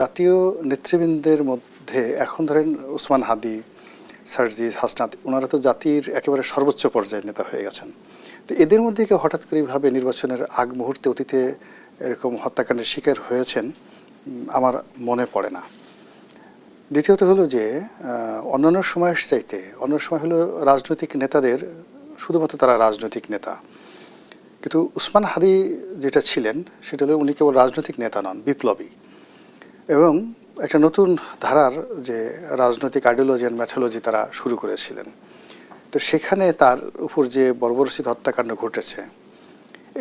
জাতীয় নেতৃবৃন্দের মধ্যে এখন ধরেন ওসমান হাদি, সার্জিস, হাসনাত, ওনারা তো জাতির একেবারে সর্বোচ্চ পর্যায়ের নেতা হয়ে গেছেন। তো এদের মধ্যে কেউ হঠাৎ করে ভাবে নির্বাচনের আগ মুহূর্তে অতীতে এরকম হত্যাকাণ্ডের শিকার হয়েছেন আমার মনে পড়ে না। দ্বিতীয়ত হলো যে অন্যান্য সময়ের চাইতে অন্য সময় হলো রাজনৈতিক নেতাদের শুধুমাত্র তারা রাজনৈতিক নেতা, কিন্তু ওসমান হাদি যেটা ছিলেন সেটা হলো উনি কেবল রাজনৈতিক নেতা নন, বিপ্লবী এবং একটা নতুন ধারার যে রাজনৈতিক আইডিওলজি অ্যান্ড ম্যাথোলজি তারা শুরু করেছিলেন। তো সেখানে তার উপর যে বর্বরোচিত হত্যাকাণ্ড ঘটেছে,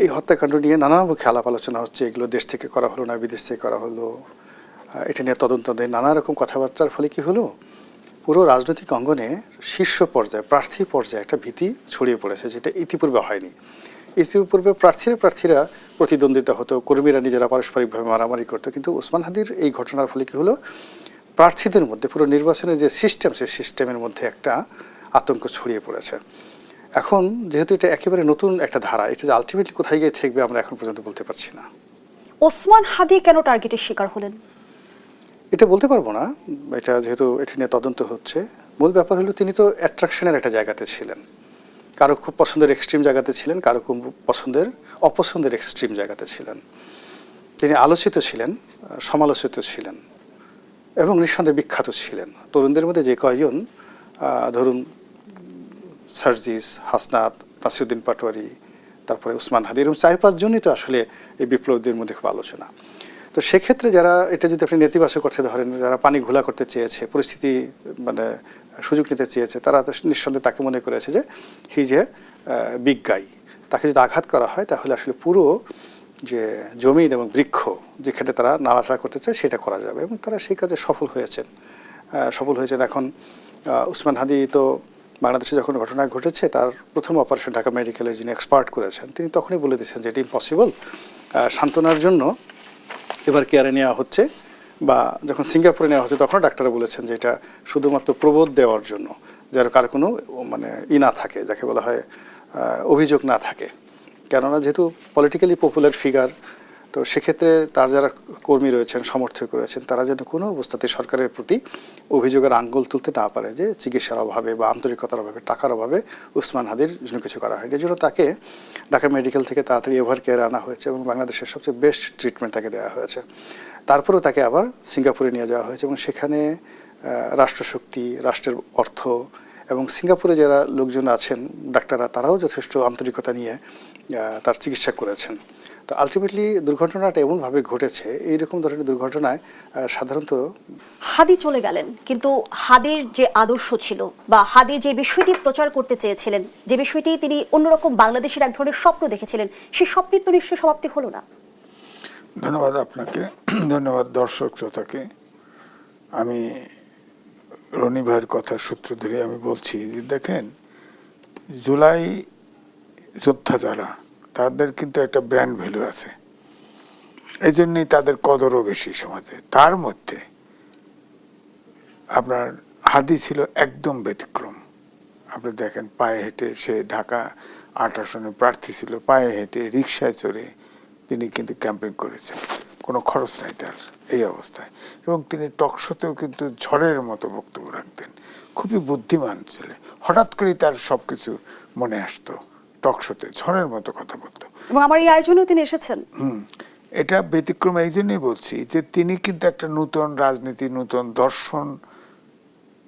এই হত্যাকাণ্ড নিয়ে নানামুখী আলাপ আলোচনা হচ্ছে, এগুলো দেশ থেকে করা হলো না বিদেশ থেকে করা হলো, এটা নিয়ে তদন্ত দেয়, নানা রকম কথাবার্তার ফলে কি হলো, পুরো রাজনৈতিক অঙ্গনে শীর্ষ পর্যায়ে প্রার্থী পর্যায়ে একটা ভীতি ছড়িয়ে পড়েছে, যেটা ইতিপূর্বে হয়নি। ইতিপূর্বে প্রার্থীরা প্রতিদ্বন্দ্বিতা হতো, কর্মীরা নিজেরা পারস্পরিকভাবে মারামারি করতো, কিন্তু ওসমান হাদির এই ঘটনার ফলে কি হলো, প্রার্থীদের মধ্যে পুরো নির্বাচনের যে সিস্টেম, সেই সিস্টেমের মধ্যে একটা আতঙ্ক ছড়িয়ে পড়েছে। এখন যেহেতু এটা একেবারে নতুন একটা ধারা, এটা যে আলটিমেটলি কোথায় গিয়ে ঠেকবে আমরা এখন পর্যন্ত বলতে পারছি না। ওসমান হাদি কেন টার্গেটের শিকার হলেন এটা বলতে পারবো না, এটা যেহেতু এটা নিয়ে তদন্ত হচ্ছে। মূল ব্যাপার হলো তিনি তো অ্যাট্রাকশনের একটা জায়গাতে ছিলেন, কারো খুব পছন্দের এক্সট্রিম জায়গাতে ছিলেন, কারো খুব অপছন্দের এক্সট্রিম জায়গাতে ছিলেন। তিনি আলোচিত ছিলেন, সমালোচিত ছিলেন এবং নিঃসন্দেহে বিখ্যাত ছিলেন। তরুণদের মধ্যে যে কয়জন ধরুন সার্জিস, হাসনাত, নাসিরুদ্দিন পাটোয়ারি, তারপরে ওসমান হাদি, এরকম 4-5 জনই তো আসলে এই বিপ্লবীদের মধ্যে খুব আলোচনা। তো সেক্ষেত্রে যারা এটা যদি আপনি নেতিবাচক করতে ধরেন, যারা পানি ঘোলা করতে চেয়েছে, পরিস্থিতি মানে সুযোগ নিতে চেয়েছে, তারা তো নিঃসন্দেহে তাকে মনে করেছে যে হি যে বিগ গাই। তাকে যদি আঘাত করা হয় তাহলে আসলে পুরো যে জমিন এবং বৃক্ষ যেখানে তারা নাড়াচাড়া করতে চায় সেটা করা যাবে, এবং তারা সেই কাজে সফল হয়েছেন। এখন ওসমান হাদি তো বাংলাদেশে যখন ঘটনা ঘটেছে, তার প্রথম অপারেশন ঢাকা মেডিকেলের যিনি এক্সপার্ট করেছেন, তিনি তখনই বলে দিয়েছেন যে এটা ইম্পসিবল। সান্ত্বনার জন্য এবার কেয়ারে নেওয়া হচ্ছে, বা যখন সিঙ্গাপুরে নেওয়া হচ্ছে তখনও ডাক্তাররা বলেছেন যে এটা শুধুমাত্র প্রবোধ দেওয়ার জন্য, যার কার কোনো মানে না থাকে, যাকে বলা হয় অভিযোগ না থাকে। কেননা যেহেতু পলিটিক্যালি পপুলার ফিগার, তো সেক্ষেত্রে তার যারা কর্মী রয়েছেন, সমর্থক রয়েছেন, তারা যেন কোনো অবস্থাতে সরকারের প্রতি অভিযোগের আঙ্গুল তুলতে না পারে যে চিকিৎসার অভাবে বা আন্তরিকতার অভাবে, টাকার অভাবে ওসমান হাদির জন্য কিছু করা হয়নি। এই জন্য তাকে ঢাকা মেডিকেল থেকে তাড়াতাড়ি এভার কেয়ারে আনা হয়েছে এবং বাংলাদেশের সবচেয়ে বেস্ট ট্রিটমেন্ট তাকে দেওয়া হয়েছে। তারপরেও তাকে আবার সিঙ্গাপুরে নিয়ে যাওয়া হয়েছে এবং সেখানে রাষ্ট্রশক্তি, রাষ্ট্রের অর্থ এবং সিঙ্গাপুরে যারা লোকজন আছেন ডাক্তাররা, তারাও যথেষ্ট আন্তরিকতা নিয়ে তার চিকিৎসা করেছেন। তো আলটিমেটলি দুর্ঘটনাটা এমনভাবে ঘটেছে, এইরকম ধরনের দুর্ঘটনায় সাধারণত হাদি চলে গেলেন, কিন্তু হাদির যে আদর্শ ছিল বা হাদি যে বিষয়টি প্রচার করতে চেয়েছিলেন, যে বিষয়টি তিনি অন্যরকম বাংলাদেশের এক ধরনের স্বপ্ন দেখেছিলেন, সেই স্বপ্নের তো নিশ্চয় সমাপ্তি হলো না। ধন্যবাদ আপনাকে, ধন্যবাদ দর্শক শ্রোতাকে। আমি রনি ভাইয়ের কথার সূত্র ধরে আমি বলছি যে দেখেন, জুলাই যোদ্ধা যারা, তাদের কিন্তু একটা ব্র্যান্ড ভ্যালু আছে, এই জন্যই তাদের কদরও বেশি সমাজে। তার মধ্যে আপনার হাদি ছিল একদম ব্যতিক্রম। আপনি দেখেন, পায়ে হেঁটে সে ঢাকা 8 আসনে প্রার্থী ছিল, পায়ে হেঁটে রিক্সায় চড়ে তিনি কিন্তু ক্যাম্পেইন করেছেন, কোনো খরচ নাই তার এই অবস্থায়। এবং তিনি টকশোতেও কিন্তু ঝড়ের মতো বক্তব্য রাখতেন, খুবই বুদ্ধিমান ছেলে। হঠাৎ করেই তার সব কিছু মনে আসতো, টকশোতে ঝড়ের মতো কথা বলতো। এবং আমার এই আয়োজনেও তিনি এসেছেন। এটা ব্যতিক্রম এই জন্যই বলছি যে তিনি কিন্তু একটা নতুন রাজনীতি, নতুন দর্শন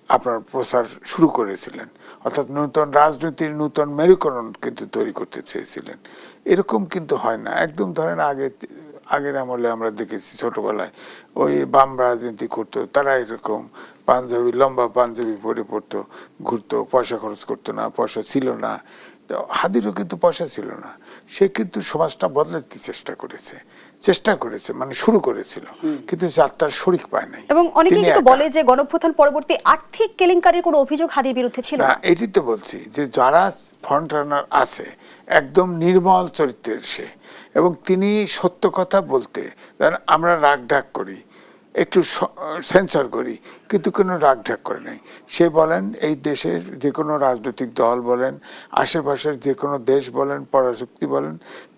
আপনার প্রচার শুরু করেছিলেন, অর্থাৎ নতুন রাজনীতির নতুন মেরুকরণ কিন্তু তৈরি করতে চেয়েছিলেন। এরকম কিন্তু হয় না। একদম ধরেন আগের আমলে আমরা দেখেছি ছোটবেলায় ওই বাম রাজনীতি করতো, তারা এরকম পাঞ্জাবি, লম্বা পাঞ্জাবি পরে পড়তো, ঘুরতো, পয়সা খরচ করতো না, পয়সা ছিল না। হাদিরও কিন্তু পয়সা ছিল না, সে কিন্তু সমাজটা বদলাতে চেষ্টা করেছে, মানে শুরু করেছিল, কিন্তু যাত্রার শরিক পায় নাই। এবং অনেকেই কিন্তু বলে যে গণঅভ্যুত্থান পরবর্তী আর্থিক কেলেঙ্কারির কোনো অভিযোগ হাদির বিরুদ্ধে ছিল না। এটি তো বলছি যে যারা ফ্রন্ট রানার আছে, একদম নির্মল চরিত্রের সে, এবং তিনি সত্য কথা বলতে, আমরা রাগ ঢাক করি, একটু সেন্সর করি, কিন্তু কোনো রাগ ঢাক করে নাই। সে বলেন এই দেশের যে কোনো রাজনৈতিক দল বলেন, আশেপাশের যে কোনো দেশ বলেন, পরাশক্তি বলেন,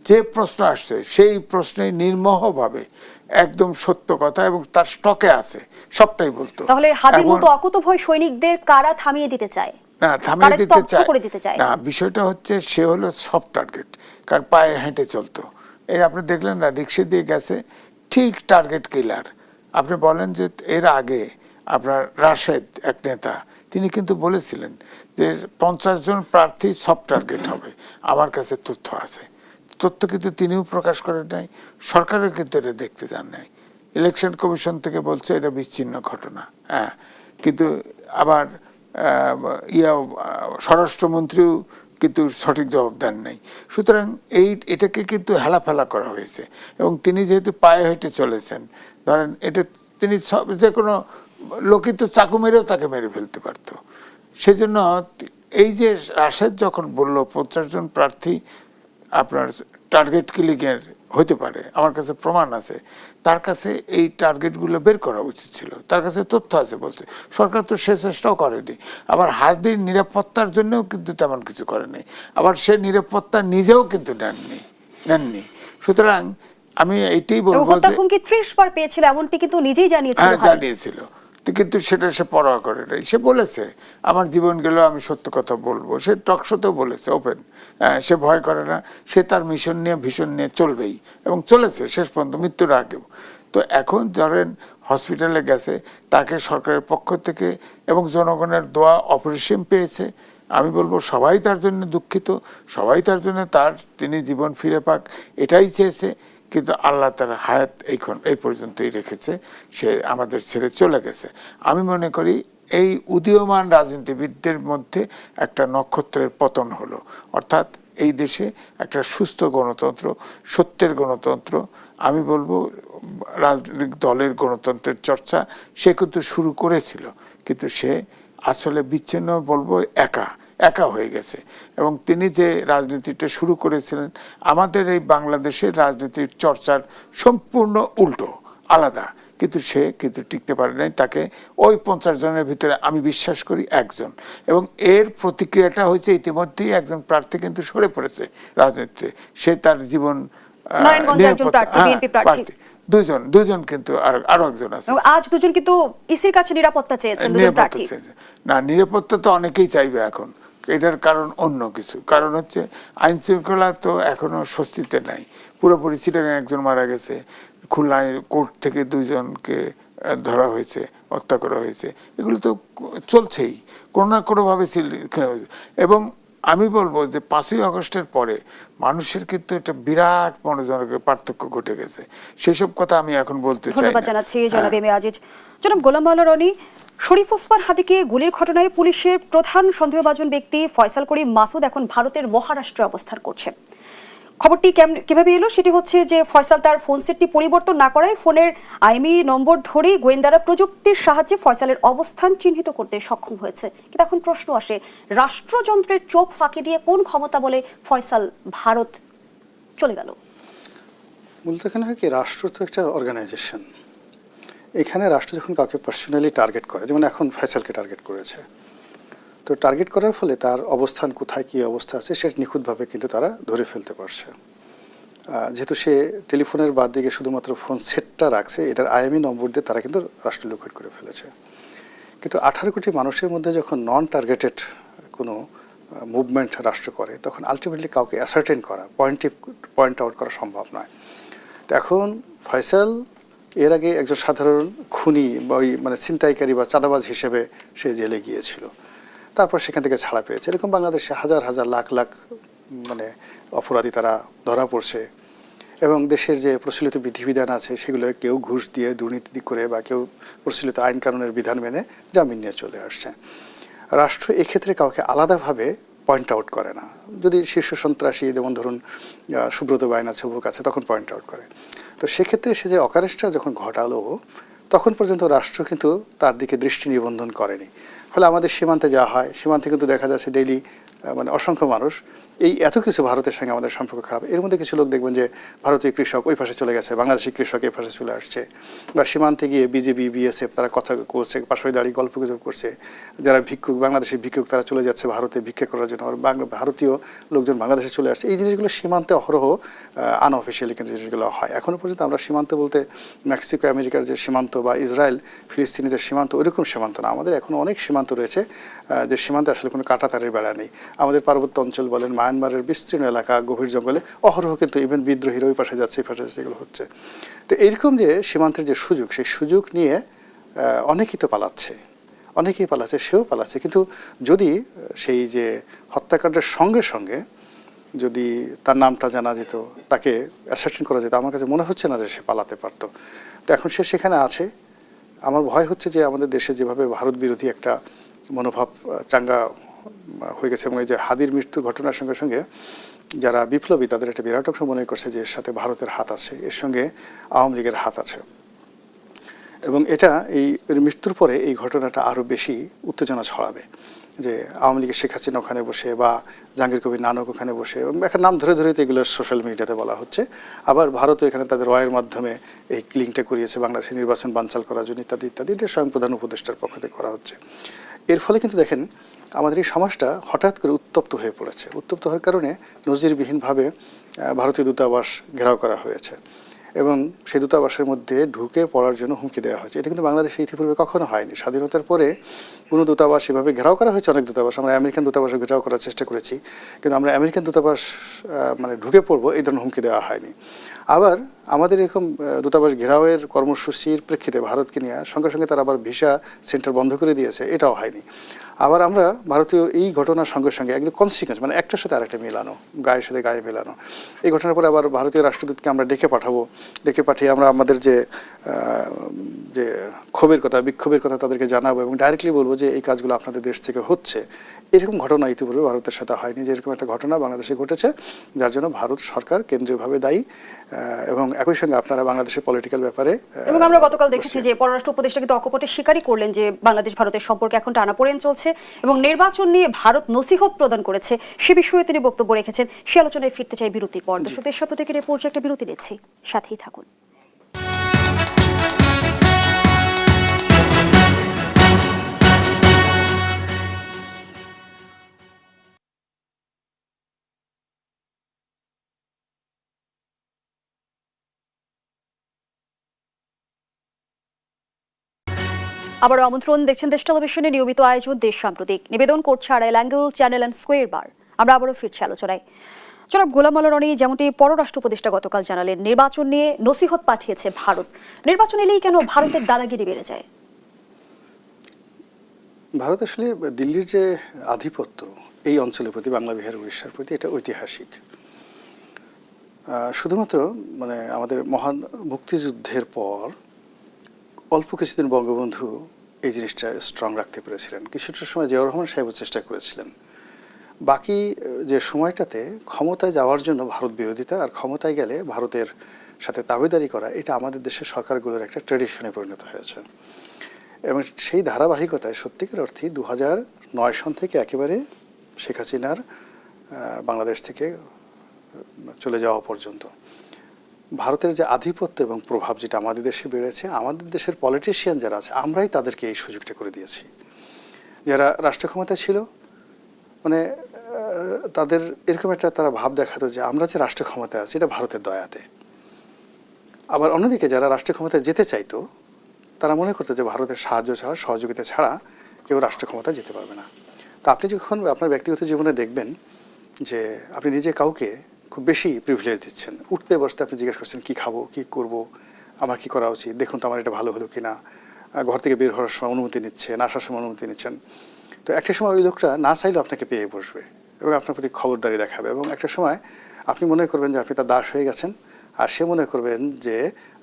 যে প্রশ্ন আসছে সেই প্রশ্নে নির্মোহভাবে একদম সত্য কথা এবং তার স্টকে আছে, সবটাই বলতো। তাহলে হাদির এখন- মতো অকুতোভয় সৈনিকদের কারা থামিয়ে দিতে চায়? না, থামিয়ে কারা দিতে স্তব্ধ করে দিতে চায়? না, বিষয়টা হচ্ছে সে হলো সফট টার্গেট, কারণ পায়ে হেঁটে চলতো। এই আপনি দেখলেন না, রিক্সা দিয়ে গেছে, ঠিক টার্গেট কিলার। আপনি বলেন যে এর আগে আপনার রাশেদ এক নেতা, তিনি কিন্তু বলেছিলেন যে 50 জন প্রার্থী সফট টার্গেট হবে, আমার কাছে তথ্য আছে। তথ্য কিন্তু তিনিও প্রকাশ করেন নাই, সরকারও কিন্তু এটা দেখতে যান নাই। ইলেকশন কমিশন থেকে বলছে এটা বিচ্ছিন্ন ঘটনা, হ্যাঁ, কিন্তু আবার স্বরাষ্ট্রমন্ত্রীও কিন্তু সঠিক জবাব দেন নাই। সুতরাং এটাকে কিন্তু হেলাফেলা করা হয়েছে, এবং তিনি যেহেতু পায়ে হেঁটে চলেছেন, ধরেন এটা তিনি যে কোনো লোকই তো চাকু মেরেও তাকে মেরে ফেলতে পারত। সেজন্য এই যে রাশেদ যখন বলল 50 জন প্রার্থী আপনার টার্গেট কিলিংয়ের হতে পারে, আমার কাছে প্রমাণ আছে, তার কাছে এই টার্গেটগুলো বের করা উচিত ছিল, তার কাছে তথ্য আছে বলছে। সরকার তো সে চেষ্টাও করেনি। আবার হাদির নিরাপত্তার জন্যও কিন্তু তেমন কিছু করেনি, আবার সে নিরাপত্তা নিজেও কিন্তু নেননি। সুতরাং আমি এইটাই বলবো যে হুমকি 30 বার পেয়েছিল, এমনটি কিন্তু নিজেই জানিয়েছিল। হ্যাঁ, জানিয়েছিল, কিন্তু সেটা সে পরোয়া করে নাই। সে বলেছে আমার জীবন গেল, আমি সত্য কথা বলবো। সে টকশোতেও বলেছে ওপেন, সে ভয় করে না, সে তার মিশন নিয়ে ভীষণ নিয়ে চলবেই, এবং চলেছে শেষ পর্যন্ত মৃত্যুর আগেও। তো এখন ধরেন হসপিটালে গেছে, তাকে সরকারের পক্ষ থেকে এবং জনগণের দোয়া অপরিসীম পেয়েছে। আমি বলবো সবাই তার জন্য দুঃখিত, সবাই তার জন্য তিনি জীবন ফিরে পাক এটাই চেয়েছে, কিন্তু আল্লাহ তার হায়াত এই পর্যন্তই রেখেছে, সে আমাদের ছেড়ে চলে গেছে। আমি মনে করি এই উদীয়মান রাজনীতিবিদদের মধ্যে একটা নক্ষত্রের পতন হলো, অর্থাৎ এই দেশে একটা সুস্থ গণতন্ত্র, সত্যের গণতন্ত্র, আমি বলবো রাজনৈতিক দলের গণতন্ত্রের চর্চা সে কিন্তু শুরু করেছিল, কিন্তু সে আসলে বিচ্ছিন্ন বলবো একা হয়ে গেছে। এবং তিনি যে রাজনীতিটা শুরু করেছিলেন, আমাদের এই বাংলাদেশের রাজনীতির চর্চার সম্পূর্ণ উল্টো, আলাদা, কিন্তু সে কিন্তু টিকতে পারে নাই। তাকে ওই 50 জনের ভিতরে আমি বিশ্বাস করি একজন, এবং এর প্রতিক্রিয়াটা হয়েছে ইতিমধ্যেই একজন প্রার্থী কিন্তু সরে পড়েছে রাজনীতিতে, সে তার জীবন দুজন কিন্তু আরো একজন আছে, আজ দুজন কিন্তু ইসির কাছে নিরাপত্তা চেয়েছেন। না, নিরাপত্তা তো অনেকেই চাইবে এখন, এটার কারণ অন্য কিছু, কারণ হচ্ছে আইন শৃঙ্খলা তো এখনো স্বস্তিতে নাই পুরোপুরি। চিটাগাং একজন মারা গেছে, খুলনায় কোর্ট থেকে 2 জনকে ধরা হয়েছে, হত্যা করা হয়েছে, এগুলো তো চলছেই কোনো না কোনোভাবে। এবং আমি বলবো যে 5ই আগস্টের পরে মানুষের কিন্তু একটা বিরাট মনোজনকের পার্থক্য ঘটে গেছে, সেসব কথা আমি এখন বলতে চাই। ধন্যবাদ জানাচ্ছি জনাব এম এ আজিজ। জনাব গোলাম মাওলা রনি, শরীফ ওসমান হাদিকে গুলির ঘটনায় পুলিশের প্রধান সন্দেহভাজন ব্যক্তি ফয়সাল করিম মাসুদ এখন ভারতের মহারাষ্ট্রে অবস্থান করছে। খবরটি কিভাবে এলো সেটি হচ্ছে যে ফয়সাল তার ফোন সেটটি পরিবর্তন না করায় ফোনের আইএমই নম্বর ধরে গোয়েন্দারা প্রযুক্তির সাহায্যে ফয়সালের অবস্থান চিহ্নিত করতে সক্ষম হয়েছে। কিন্তু এখন প্রশ্ন আসে, রাষ্ট্রযন্ত্রের চোখ ফাঁকি দিয়ে কোন ক্ষমতা বলে ফয়সাল ভারত চলে গেল? মূলত এখানে হয় কি, রাষ্ট্র তো একটা অর্গানাইজেশন। এখানে রাষ্ট্র যখন কাউকে পার্সোনালি টার্গেট করে, যেমন এখন ফয়সালকে টার্গেট করেছে, তো টার্গেট করার ফলে তার অবস্থান কোথায় কী অবস্থা আছে সেটা নিখুঁতভাবে কিন্তু তারা ধরে ফেলতে পারছে। যেহেতু সে টেলিফোনের বাদ দিকে শুধুমাত্র ফোন সেটটা রাখছে, এটার আইএমই নম্বর দিয়ে তারা কিন্তু রাষ্ট্র লোকেট করে ফেলেছে। কিন্তু 18 কোটি মানুষের মধ্যে যখন নন টার্গেটেড কোনো মুভমেন্ট রাষ্ট্র করে, তখন আলটিমেটলি কাউকে অ্যাসার্টেন করা, পয়েন্ট আউট করা সম্ভব নয়। তো এখন ফয়সাল এর আগে একজন সাধারণ খুনি বা ওই ছিনতাইকারী বা চাঁদাবাজ হিসেবে সে জেলে গিয়েছিল, তারপর সেখান থেকে ছাড়া পেয়েছে। এরকম বাংলাদেশে হাজার হাজার লাখ লাখ অপরাধী তারা ধরা পড়ছে, এবং দেশের যে প্রচলিত বিধিবিধান আছে সেগুলো কেউ ঘুষ দিয়ে দুর্নীতি করে বা কেউ প্রচলিত আইন কানুনের বিধান মেনে জামিন নিয়ে চলে আসছে। রাষ্ট্র এক্ষেত্রে কাউকে আলাদাভাবে পয়েন্ট আউট করে না। যদি শীর্ষ সন্ত্রাসী, যেমন ধরুন সুব্রত বাইনা ছবুক আছে, তখন পয়েন্ট আউট করে। তো সেক্ষেত্রে সে যে অকারেস্টটা যখন ঘটালো, তখন পর্যন্ত রাষ্ট্র কিন্তু তার দিকে দৃষ্টি নিবন্ধন করেনি। ফলে আমাদের সীমান্তে যাওয়া হয়, সীমান্তে কিন্তু দেখা যাচ্ছে ডেইলি অসংখ্য মানুষ এই এত কিছু ভারতের সঙ্গে আমাদের সম্পর্ক খারাপ, এর মধ্যে কিছু লোক দেখবেন যে ভারতীয় কৃষক ওই পাশে চলে গেছে, বাংলাদেশি কৃষক এই পাশে চলে আসছে, বা সীমান্তে গিয়ে বিজেপি বিএসএফ তারা কথা করছে, পাশে দাঁড়িয়ে গল্পগুজব করছে, যারা ভিক্ষুক বাংলাদেশি ভিক্ষুক তারা চলে যাচ্ছে ভারতে ভিক্ষা করার জন্য, ভারতীয় লোকজন বাংলাদেশে চলে আসছে। এই জিনিসগুলো সীমান্তে অহরহ আনঅফিসিয়ালি কিন্তু জিনিসগুলো হয়। এখনও পর্যন্ত আমরা সীমান্ত বলতে মেক্সিকো আমেরিকার যে সীমান্ত বা ইসরায়েল ফিলিস্তিনি যে সীমান্ত ওইরকম সীমান্ত না, আমাদের এখনও অনেক সীমান্ত রয়েছে যে সীমান্তে আসলে কোনো কাঁটাতারের বেড়া নেই। আমাদের পার্বত্য অঞ্চল বলেন, মায়ানমারের বিস্তীর্ণ এলাকা, গভীর জঙ্গলে অহরহ কিন্তু ইভেন বিদ্রোহীরা ওই পাশে যাচ্ছে এই পাশে যাচ্ছে, এগুলো হচ্ছে। তো এইরকম যে সীমান্তের যে সুযোগ, সেই সুযোগ নিয়ে অনেকেই তো পালাচ্ছে, অনেকেই পালাচ্ছে, সেও পালাচ্ছে। কিন্তু যদি সেই যে হত্যাকাণ্ডের সঙ্গে সঙ্গে যদি তার নামটা জানা যেত, তাকে অ্যাসার্টেন করা যেত, আমার কাছে মনে হচ্ছে না যে সে পালাতে পারতো। তো এখন সে সেখানে আছে। আমার ভয় হচ্ছে যে আমাদের দেশে যেভাবে ভারত বিরোধী একটা মনোভাব চাঙ্গা হয়ে গেছে, এবং এই যে হাদির মৃত্যুর ঘটনার সঙ্গে সঙ্গে যারা বিপ্লবী তাদের একটা বিরাট অংশ মনে করছে যে এর সাথে ভারতের হাত আছে, এর সঙ্গে আওয়ামী লীগের হাত আছে, এবং এটা এই মৃত্যুর পরে এই ঘটনাটা আরও বেশি উত্তেজনা ছড়াবে যে আওয়ামী লীগের শেখ হাসিনা ওখানে বসে বা জাহাঙ্গীর কবির নানক ওখানে বসে, একটা নাম ধরে ধরে তো এগুলো সোশ্যাল মিডিয়াতে বলা হচ্ছে। আবার ভারতও এখানে তাদের রয়ের মাধ্যমে এই লিঙ্কটা করিয়েছে বাংলাদেশের নির্বাচন বানচাল করার জন্য ইত্যাদি ইত্যাদি, এটা স্বয়ং প্রধান উপদেষ্টার পক্ষ থেকে করা হচ্ছে। এর ফলে কিন্তু দেখেন আমাদের এই সমাজটা হঠাৎ করে উত্তপ্ত হয়ে পড়েছে। উত্তপ্ত হওয়ার কারণে নজিরবিহীনভাবে ভারতীয় দূতাবাস ঘেরাও করা হয়েছে, এবং সেই দূতাবাসের মধ্যে ঢুকে পড়ার জন্য হুমকি দেওয়া হয়েছে। এটা কিন্তু বাংলাদেশে ইতিপূর্বে কখনো হয়নি। স্বাধীনতার পরে কোনো দূতাবাস এভাবে ঘেরাও করা হয়েছে, অনেক দূতাবাস, আমরা আমেরিকান দূতাবাসে ঘেরাও করার চেষ্টা করেছি, কিন্তু আমরা আমেরিকান দূতাবাস মানে ঢুকে পড়বো এই ধরনের হুমকি দেওয়া হয়নি। আবার আমাদের এরকম দূতাবাস ঘেরাওয়ের কর্মসূচির প্রেক্ষিতে ভারতকে নিয়ে সঙ্গে সঙ্গে তারা আবার ভিসা সেন্টার বন্ধ করে দিয়েছে, এটাও হয়নি। আবার আমরা ভারতীয় এই ঘটনার সঙ্গে সঙ্গে একদম কনসিকুয়েন্স, মানে একটার সাথে আরেকটা মেলানো, গায়ের সাথে গায়ে মেলানো, এই ঘটনার পরে আবার ভারতীয় রাষ্ট্রদূতকে আমরা ডেকে পাঠাবো, ডেকে পাঠিয়ে আমরা আমাদের যে যে ক্ষোভের কথা, বিক্ষোভের কথা তাদেরকে জানাবো, এবং ডাইরেক্টলি বলবো যে এই কাজগুলো আপনাদের দেশ থেকে হচ্ছে। এরকম ঘটনা ইতিপূর্বে ভারতের সাথে হয়নি, যে এরকম একটা ঘটনা বাংলাদেশে ঘটেছে, যার জন্য ভারত সরকার কেন্দ্রীয়ভাবে দায়ী। এবং একই সঙ্গে আপনারা বাংলাদেশের পলিটিক্যাল ব্যাপারে, এবং আমরা গতকাল দেখেছি যে পররাষ্ট্র উপদেষ্টা কিন্তু অকপটে স্বীকারই করলেন যে বাংলাদেশ ভারতের সম্পর্কে এখন টানাপোড়েন চলছে এবং নির্বাচন নিয়ে ভারত নসিহত প্রদান করেছে, সে বিষয়ে তিনি বক্তব্য রেখেছেন। সে আলোচনায় ফিরতে চাই বিরতির পর। দর্শক দেশ প্রত্যেকের এই পর্যায়ে একটা বিরতি নিচ্ছি, সাথেই থাকুন। আবারও আমন্ত্রণ, দেখছেন দেশ টেলিভিশনের নিয়মিত আয়োজন দেশ সাম্প্রতিক, নিবেদন করছে Arail angle channel and square বার। আমরা আবারও ফিরছি আলোচনায়। জনাব গোলাম মাওলা রনি, যেমনটি পররাষ্ট্র উপদেষ্টা গতকাল জানালেন, নির্বাচন নিয়ে নসিহত পাঠিয়েছে ভারত। নির্বাচন এলেই কেন ভারতের দাদাগিরি বেড়ে যায়? ভারত আসলে দিল্লির যে আধিপত্য এই অঞ্চলের প্রতি, বাংলা বিহার উড়িষ্যার প্রতি, এটা ঐতিহাসিক। শুধুমাত্র মানে আমাদের মহান মুক্তিযুদ্ধের পর অল্প কিছুদিন বঙ্গবন্ধু এই জিনিসটা স্ট্রং রাখতে পেরেছিলেন, কিছুটা সময় জিয়াউর রহমান সাহেবও চেষ্টা করেছিলেন। বাকি যে সময়টাতে ক্ষমতায় যাওয়ার জন্য ভারত বিরোধিতা, আর ক্ষমতায় গেলে ভারতের সাথে দাবিদারি করা, এটা আমাদের দেশের সরকারগুলোর একটা ট্র্যাডিশনে পরিণত হয়েছে। এবং সেই ধারাবাহিকতায় সত্যিকার অর্থে 2009 সন থেকে একেবারে শেখ হাসিনার বাংলাদেশ থেকে চলে যাওয়া পর্যন্ত ভারতের যে আধিপত্য এবং প্রভাব যেটা আমাদের দেশে বেড়েছে, আমাদের দেশের পলিটিশিয়ান যারা আছে আমরাই তাদেরকে এই সুযোগটা করে দিয়েছি। যারা রাষ্ট্র ক্ষমতায় ছিল মানে তাদের এরকম একটা তারা ভাব দেখাতো যে আমরা যে রাষ্ট্র ক্ষমতায় আছি এটা ভারতের দয়াতে। আবার অন্যদিকে যারা রাষ্ট্র ক্ষমতায় যেতে চাইতো তারা মনে করতো যে ভারতের সাহায্য ছাড়া, সহযোগিতা ছাড়া কেউ রাষ্ট্র ক্ষমতায় যেতে পারবে না। তো আপনি যখন আপনার ব্যক্তিগত জীবনে দেখবেন যে আপনি নিজে কাউকে খুব বেশি প্রিভিলেজ দিচ্ছেন, উঠতে বসতে আপনি জিজ্ঞেস করছেন কী খাবো, কী করব, আমার কি করা উচিত, দেখুন তো আমার এটা ভালো হলো কি না, ঘর থেকে বের হওয়ার সময় অনুমতি নিচ্ছেন, আসার সময় অনুমতি নিচ্ছেন। তো একটা সময় ওই লোকটা না চাইলেও আপনাকে পেয়ে বসবে এবং আপনার প্রতি খবরদারি দেখাবে, এবং একটা সময় আপনি মনে করবেন যে আপনি তার দাস হয়ে গেছেন, আর সে মনে করবেন যে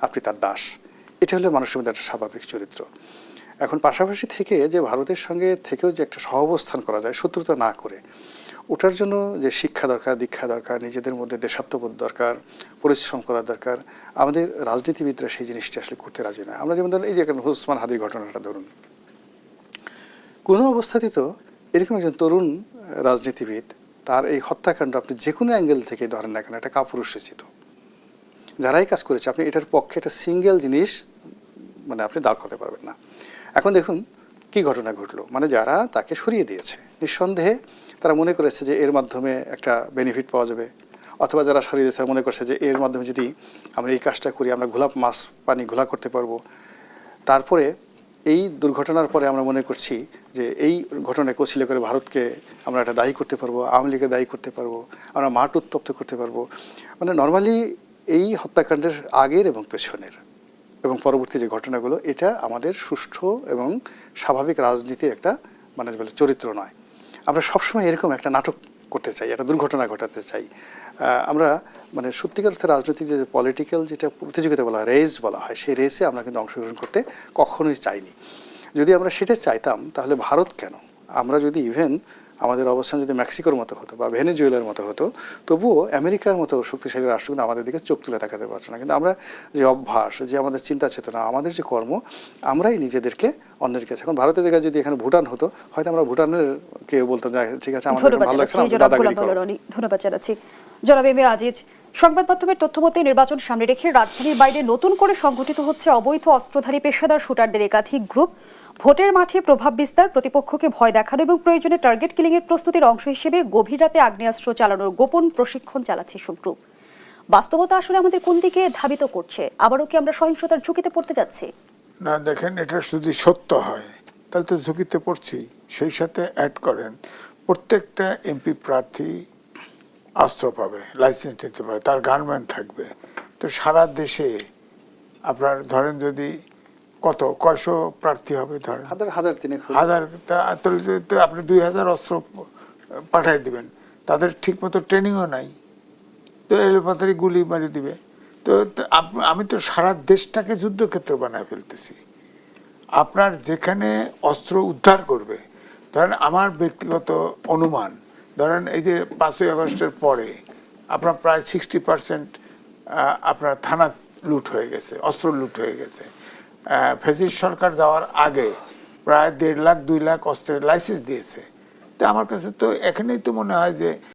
আপনি তার দাস। এটা হলো মানুষের মধ্যে একটা স্বাভাবিক চরিত্র। এখন পাশাপাশি থেকে যে ভারতের সঙ্গে থেকেও যে একটা সহাবস্থান করা যায় শত্রুতা না করে, ওটার জন্য যে শিক্ষা দরকার, দীক্ষা দরকার, নিজেদের মধ্যে দেশাত্মবোধ দরকার, পরিশ্রম করা দরকার, আমাদের রাজনীতিবিদরা সেই জিনিসটা আসলে করতে রাজি নয়। আমরা যেমন ধরুন এই যে ওসমান হাদির ঘটনাটা ধরুন, কোনো অবস্থাতেই তো এরকম একজন তরুণ রাজনীতিবিদ তার এই হত্যাকাণ্ড আপনি যে কোনো অ্যাঙ্গেল থেকে ধরেন না কেন, এটা কাপুরুষোচিত। যারাই কাজ করেছে আপনি এটার পক্ষে একটা সিঙ্গেল জিনিস মানে আপনি দাঁড় করতে পারবেন না। এখন দেখুন কি ঘটনা ঘটলো, মানে যারা তাকে সরিয়ে দিয়েছে নিঃসন্দেহে তারা মনে করেছে যে এর মাধ্যমে একটা বেনিফিট পাওয়া যাবে, অথবা যারা সরিয়ে দিয়েছে মনে করছে যে এর মাধ্যমে যদি আমরা এই কাজটা করি আমরা মাছ পানি ঘোলা করতে পারবো। তারপরে এই দুর্ঘটনার পরে আমরা মনে করছি যে এই ঘটনায় কৌশলে করে ভারতকে আমরা এটা দায়ী করতে পারবো, আওয়ামী লীগকে দায়ী করতে পারবো, আমরা মাঠ উত্তপ্ত করতে পারবো। মানে নর্মালি এই হত্যাকাণ্ডের আগের এবং পেছনের এবং পরবর্তী যে ঘটনাগুলো, এটা আমাদের সুষ্ঠু এবং স্বাভাবিক রাজনীতির একটা মানে বলে চরিত্র নয়। আমরা সবসময় এরকম একটা নাটক করতে চাই, একটা দুর্ঘটনা ঘটাতে চাই। আমরা মানে সত্যিকার অর্থে রাজনৈতিক যে পলিটিক্যাল যেটা প্রতিযোগিতা বলা হয়, রেস বলা হয়, সেই রেসে আমরা কিন্তু অংশগ্রহণ করতে কখনোই চাইনি। যদি আমরা সেটা চাইতাম তাহলে ভারত কেন, আমরা যদি ইভেন আমাদের অবস্থান যদি মেক্সিকোর মতো হতো বা ভেনেজুয়েলার মতো হতো, তবুও আমেরিকার মতো শক্তিশালী রাষ্ট্র কিন্তু আমাদের দিকে চোখ তুলে তাকাতে পারছে না। কিন্তু আমরা যে অভ্যাস, যে আমাদের চিন্তা চেতনা, আমাদের যে কর্ম, আমরাই নিজেদেরকে অন্যের কাছে, এখন ভারতের জায়গায় যদি এখানে ভুটান হতো হয়তো আমরা ভুটানের কেউ বলতাম যে ঠিক আছে আমাদের ভালো লাগছে না, দাদাগিরি করো। ধন্যবাদ জানাচ্ছি জনাব এম এ আজিজ। সংবাদ মাধ্যমের তথ্যমতে নির্বাচন সামনে রেখে রাজধানীর বাইরে নতুন করে সংগঠিত হচ্ছে অবৈধ অস্ত্রধারী পেশাদার শুটারদের একাধিক গ্রুপ। ভোটের মাঠে প্রভাব বিস্তার, প্রতিপক্ষকে ভয় দেখানো এবং প্রয়োজনে টার্গেট কিলিং এর প্রস্তুতির অংশ হিসেবে গভীর রাতে আগ্নেয়াস্ত্র চালানোর গোপন প্রশিক্ষণ চালাচ্ছে এসব গ্রুপ। বাস্তবতা আসলে আমাদের কোন দিকে ধাবিত করছে? আবারও কি আমরা সহিংসতার ঝুঁকিতে পড়তে যাচ্ছি? না, দেখেন, এটা যদি সত্য হয় তাহলে তো ঝুঁকিতে পড়ছি। সেই সাথে অ্যাড করেন প্রত্যেকটা এমপি প্রার্থী অস্ত্র পাবে, লাইসেন্স নিতে পারে, তার গানম্যান থাকবে। তো সারা দেশে আপনার ধরেন যদি কয়শো প্রার্থী হবে, ধরেন হাজার তিনেক হাজার, তো আপনি 2000 অস্ত্র পাঠাই দিবেন, তাদের ঠিকমতো ট্রেনিংও নাই, তো এলোপাতারি গুলি মারি দিবে। তো আমি তো সারা দেশটাকে যুদ্ধক্ষেত্র বানায় ফেলতেছি। আপনার যেখানে অস্ত্র উদ্ধার করবে, ধরেন আমার ব্যক্তিগত অনুমান, ধরেন এই যে 5ই আগস্টের পরে আপনার প্রায় 60% আপনার থানা লুট হয়ে গেছে, অস্ত্র লুট হয়ে গেছে। ফ্যাসিস্ট সরকার যাওয়ার আগে প্রায় 1.5 লাখ 2 লাখ অস্ত্রের লাইসেন্স দিয়েছে। তো আমার কাছে তো এখানেই তো মনে হয় যে